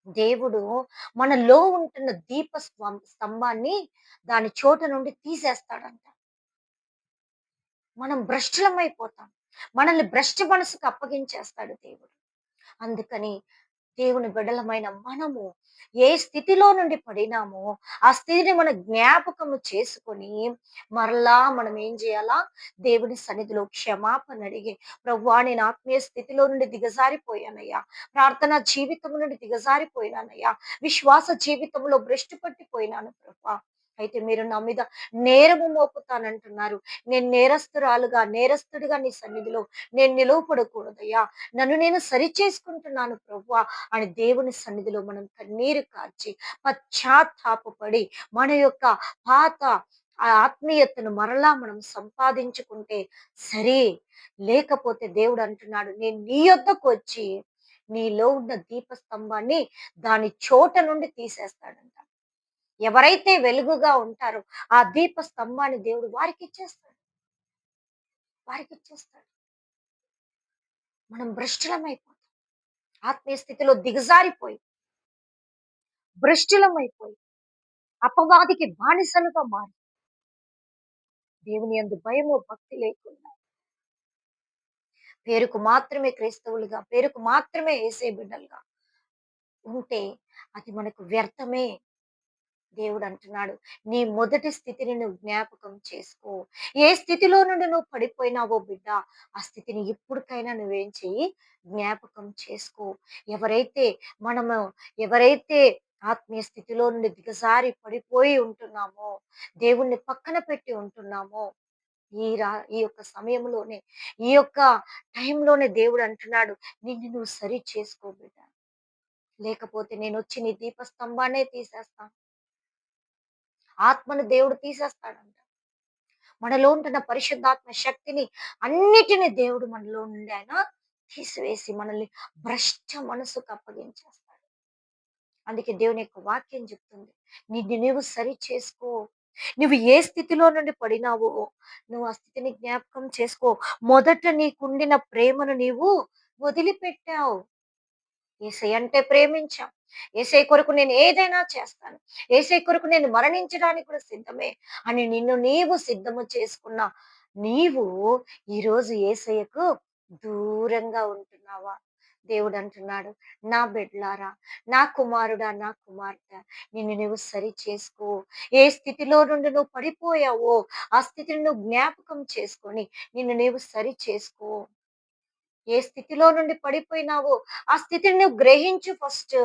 దేవుడు మనలో ఉంటున్న స్తంభాన్ని దాని చోట నుండి తీసేస్తాడంట. మనం భ్రష్టులమైపోతాం. మనల్ని భ్రష్ట మనసుకు అప్పగించేస్తాడు దేవుడు. అందుకని దేవుని బిడ్డలమైన మనము ఏ స్థితిలో నుండి పడినామో, ఆ స్థితిని మనం జ్ఞాపకము చేసుకొని, మరలా మనం ఏం చేయాలా? దేవుని సన్నిధిలో క్షమాపణ అడిగి, ప్రభువా నేను ఆత్మీయ స్థితిలో నుండి దిగజారిపోయానయ్యా. ప్రార్థనా జీవితం నుండి దిగజారిపోయినానయ్యా. విశ్వాస జీవితంలో భ్రష్టు పట్టిపోయినాను ప్రభా. అయితే మీరు నా మీద నేరము మోపుతానంటున్నారు. నేను నేరస్తుడిగా నీ సన్నిధిలో నేను నిలువపడకూడదయ్యా. నన్ను నేను సరిచేసుకుంటున్నాను ప్రభువా అని దేవుని సన్నిధిలో మనం కన్నీరు కార్చి పశ్చాత్తాపపడి మన యొక్క పాత ఆ ఆత్మీయతను మరలా మనం సంపాదించుకుంటే సరే. లేకపోతే దేవుడు అంటున్నాడు, నేను నీ యొద్దకు వచ్చి నీలో ఉన్న దీపస్తంభాన్ని దాని చోట నుండి తీసేస్తాడంట. ఎవరైతే వెలుగుగా ఉంటారో ఆ దీపస్తంభాన్ని దేవుడు వారికిచ్చేస్తాడు. మనం భ్రష్టులమైపోతాం. ఆత్మీయ స్థితిలో దిగజారిపోయి, భ్రష్టులమైపోయి, అపవాదికి బానిసలుగా మారి, దేవుని యందు భయము, భక్తి లేకుండా, పేరుకు మాత్రమే క్రైస్తవులుగా, పేరుకు మాత్రమే యేసయ్య బిడ్డలుగా ఉంటే అది మనకు వ్యర్థమే. దేవుడు అంటున్నాడు, నీ మొదటి స్థితిని నువ్వు జ్ఞాపకం చేసుకో. ఏ స్థితిలో నుండి నువ్వు పడిపోయినావో బిడ్డ, ఆ స్థితిని ఇప్పటికైనా నువ్వేం చెయ్యి? జ్ఞాపకం చేసుకో. ఎవరైతే మనము ఎవరైతే ఆత్మీయ స్థితిలో నుండి దిగజారి పడిపోయి ఉంటున్నామో, దేవుణ్ణి పక్కన పెట్టి ఉంటున్నామో, ఈ యొక్క సమయంలోనే, ఈ యొక్క టైంలోనే దేవుడు అంటున్నాడు, నిన్ను నువ్వు సరి చేసుకో బిడ్డ. లేకపోతే నేనొచ్చి నీ దీపస్తంభాన్నే తీసేస్తాను. ఆత్మను దేవుడు తీసేస్తాడంట. మనలో ఉంటున్న పరిశుద్ధాత్మ శక్తిని అన్నిటిని దేవుడు మనలో నుండి ఆయన తీసివేసి మనల్ని భ్రష్ట మనసుకు అప్పగించేస్తాడు. అందుకే దేవుని యొక్క వాక్యం చెప్తుంది, నిన్ను నువ్వు సరి చేసుకో. నువ్వు ఏ స్థితిలో నుండి పడినావో నువ్వు ఆ స్థితిని జ్ఞాపకం చేసుకో. మొదట నీకుండిన ప్రేమను నీవు వదిలిపెట్టావు. యేసయ్య అంటే ప్రేమించాం. యేసయ్య కొరకు నేను ఏదైనా చేస్తాను. యేసయ్య కొరకు నేను మరణించడానికి కూడా సిద్ధమే అని నిన్ను నీవు సిద్ధము చేసుకున్న నీవు ఈరోజు యేసయ్యకు దూరంగా ఉంటున్నావా? దేవుడు అంటున్నాడు, నా బిడ్డలారా, నా కుమారుడా, నా కుమార్తె, నిన్ను నువ్వు సరి చేసుకో. ఏ స్థితిలో నుండి నువ్వు పడిపోయావో ఆ స్థితిని నువ్వు జ్ఞాపకం చేసుకొని నిన్ను నీవు సరి చేసుకో. ఏ స్థితిలో నుండి పడిపోయినావో ఆ స్థితిని నువ్వు గ్రహించు ఫస్ట్.